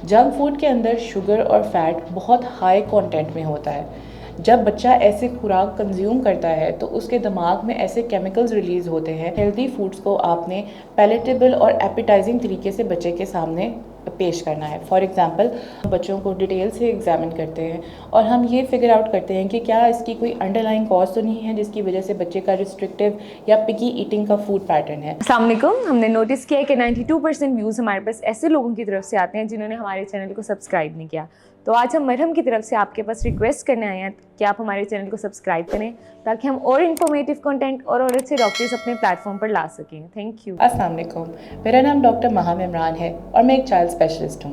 Junk food के अंदर sugar और फैट बहुत हाई कंटेंट में होता है। जब बच्चा ऐसे खुराक कंज्यूम करता है तो उसके दिमाग में ऐसे केमिकल्स रिलीज़ होते हैं। हेल्दी फूड्स को आपने पैलेटेबल और एपिटाइजिंग तरीके से बच्चे के सामने पेश करना है। फॉर एग्ज़ाम्पल, बच्चों को डिटेल से एग्जामिन करते हैं और हम ये फिगर आउट करते हैं कि क्या इसकी कोई अंडरलाइंग कॉज तो नहीं है जिसकी वजह से बच्चे का रिस्ट्रिक्टिव या पिकी ईटिंग का फूड पैटर्न है। अस्सलाम वालेकुम। हमने नोटिस किया है कि 92% व्यूज़ हमारे पास ऐसे लोगों की तरफ से आते हैं जिन्होंने हमारे चैनल को सब्सक्राइब नहीं किया। तो आज हम मरहम की तरफ से आपके पास रिक्वेस्ट करने आए हैं कि आप हमारे चैनल को सब्सक्राइब करें ताकि हम और इन्फॉर्मेटिव कंटेंट और अच्छे डॉक्टर्स अपने प्लेटफॉर्म पर ला सकें। Thank you. अस्सलाम वालेकुम, मेरा नाम डॉक्टर महाम इमरान है और मैं एक चाइल्ड स्पेशलिस्ट हूँ।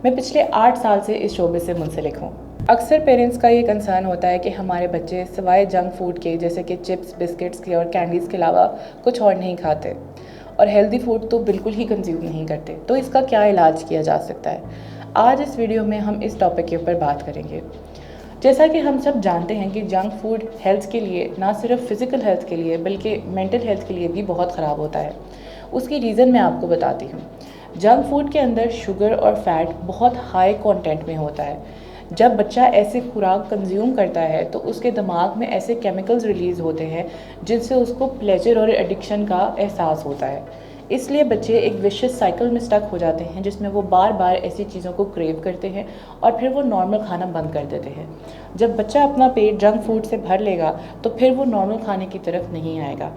मैं पिछले 8 साल से इस शोबे से मुंसलिक हूँ। अक्सर पेरेंट्स का ये कंसर्न होता है कि हमारे बच्चे सिवाय जंक फूड के जैसे कि चिप्स, बिस्किट्स के और कैंडीज़ के अलावा कुछ और नहीं खाते और हेल्दी फूड तो बिल्कुल ही कंज्यूम नहीं करते। तो इसका क्या इलाज किया जा सकता है? आज इस वीडियो में हम इस टॉपिक के ऊपर बात करेंगे। जैसा कि हम सब जानते हैं कि जंक फूड हेल्थ के लिए, ना सिर्फ फिज़िकल हेल्थ के लिए बल्कि मेंटल हेल्थ के लिए भी बहुत ख़राब होता है। उसकी रीज़न मैं आपको बताती हूँ। जंक फूड के अंदर शुगर और फैट बहुत हाई कंटेंट में होता है। जब बच्चा ऐसे खुराक कंज्यूम करता है तो उसके दिमाग में ऐसे केमिकल्स रिलीज़ होते हैं जिनसे उसको प्लेजर और एडिक्शन का एहसास होता है। इसलिए बच्चे एक विशियस साइकिल में स्टक हो जाते हैं जिसमें वो बार बार ऐसी चीज़ों को क्रेव करते हैं और फिर वो नॉर्मल खाना बंद कर देते हैं। जब बच्चा अपना पेट जंक फूड से भर लेगा तो फिर वो नॉर्मल खाने की तरफ नहीं आएगा।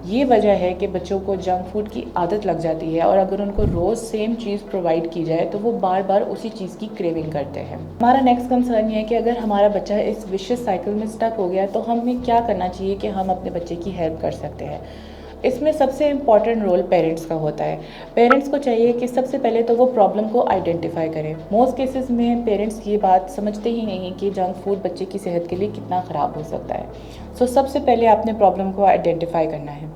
ये वजह है कि बच्चों को जंक फूड की आदत लग जाती है और अगर उनको रोज़ सेम चीज़ प्रोवाइड की जाए तो वो बार बार उसी चीज़ की क्रेविंग करते हैं। हमारा नेक्स्ट कंसर्न ये है कि अगर हमारा बच्चा इस विशियस साइकिल में स्टक हो गया तो हमें क्या करना चाहिए कि हम अपने बच्चे की हेल्प कर सकते हैं। इसमें सबसे इम्पॉर्टेंट रोल पेरेंट्स का होता है। पेरेंट्स को चाहिए कि सबसे पहले तो वो प्रॉब्लम को आइडेंटिफाई करें। मोस्ट केसेस में पेरेंट्स ये बात समझते ही नहीं कि जंक फूड बच्चे की सेहत के लिए कितना ख़राब हो सकता है। सो सबसे पहले आपने प्रॉब्लम को आइडेंटिफाई करना है।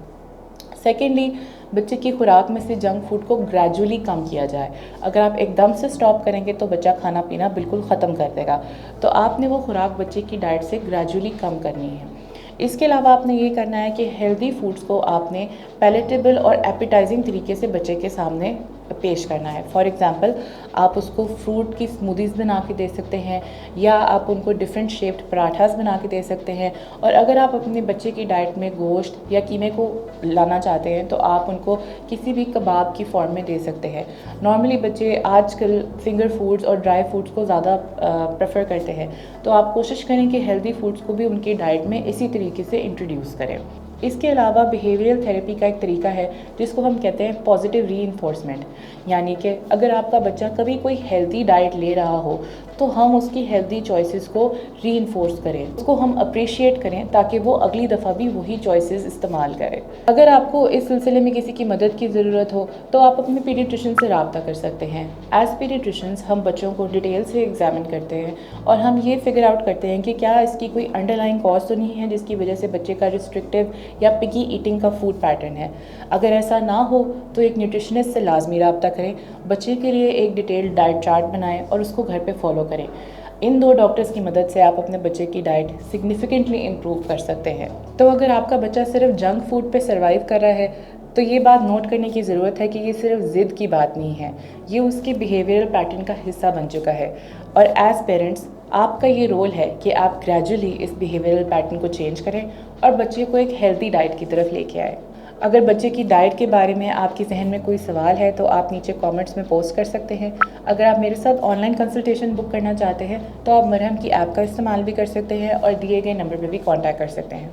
सेकेंडली, बच्चे की खुराक में से जंक फूड को ग्रेजुअली कम किया जाए। अगर आप एकदम से स्टॉप करेंगे तो बच्चा खाना पीना बिल्कुल ख़त्म कर देगा। तो आपने वो खुराक बच्चे की डाइट से ग्रेजुअली कम करनी है। इसके अलावा आपने ये करना है कि हेल्दी फूड्स को आपने पैलेटेबल और एपिटाइजिंग तरीके से बच्चे के सामने पेश करना है। फॉर एग्ज़ाम्पल, आप उसको फ्रूट की स्मूदीज़ बना के दे सकते हैं या आप उनको डिफरेंट शेप्ड पराठास बना के दे सकते हैं। और अगर आप अपने बच्चे की डाइट में गोश्त या कीमे को लाना चाहते हैं तो आप उनको किसी भी कबाब की फॉर्म में दे सकते हैं। नॉर्मली बच्चे आजकल फिंगर फूड्स और ड्राई फूड्स को ज़्यादा प्रेफर करते हैं, तो आप कोशिश करें कि हेल्दी फूड्स को भी उनकी डाइट में इसी तरीके से इंट्रोड्यूस करें। इसके अलावा बिहेवियरल थेरेपी का एक तरीका है जिसको हम कहते हैं पॉजिटिव रीइंफोर्समेंट। यानी कि अगर आपका बच्चा कभी कोई हेल्दी डाइट ले रहा हो तो हम उसकी हेल्दी चॉइसेस को रीइंफोर्स करें, उसको हम अप्रिशिएट करें ताकि वो अगली दफ़ा भी वही चॉइसेस इस्तेमाल करे। अगर आपको इस सिलसिले में किसी की मदद की ज़रूरत हो तो आप अपने पीडियाट्रिशियन से रब्ता कर सकते हैं। एज पीडियाट्रिशियंस हम बच्चों को डिटेल से एग्जामिन करते हैं और हम ये फिगर आउट करते हैं कि क्या इसकी कोई अंडरलाइंग कॉज तो नहीं है जिसकी वजह से बच्चे का रिस्ट्रिक्टिव या पिकी ईटिंग का फूड पैटर्न है। अगर ऐसा ना हो तो एक न्यूट्रिशनिस्ट से लाजमी रब्ता करें, बच्चे के लिए एक डिटेल्ड डाइट चार्ट बनाएं और उसको घर पे फॉलो करें। इन 2 डॉक्टर्स की मदद से आप अपने बच्चे की डाइट सिग्निफिकेंटली इम्प्रूव कर सकते हैं। तो अगर आपका बच्चा सिर्फ जंक फूड पे सर्वाइव कर रहा है तो ये बात नोट करने की ज़रूरत है कि ये सिर्फ ज़िद की बात नहीं है, ये उसके बिहेवियरल पैटर्न का हिस्सा बन चुका है। और एज पेरेंट्स आपका ये रोल है कि आप ग्रेजुअली इस बिहेवियरल पैटर्न को चेंज करें और बच्चे को एक हेल्दी डाइट की तरफ लेके आए। अगर बच्चे की डाइट के बारे में आपके जहन में कोई सवाल है तो आप नीचे कमेंट्स में पोस्ट कर सकते हैं। अगर आप मेरे साथ ऑनलाइन कंसल्टेशन बुक करना चाहते हैं तो आप मरहम की ऐप का इस्तेमाल भी कर सकते हैं और दिए गए नंबर पर भी कॉन्टैक्ट कर सकते हैं।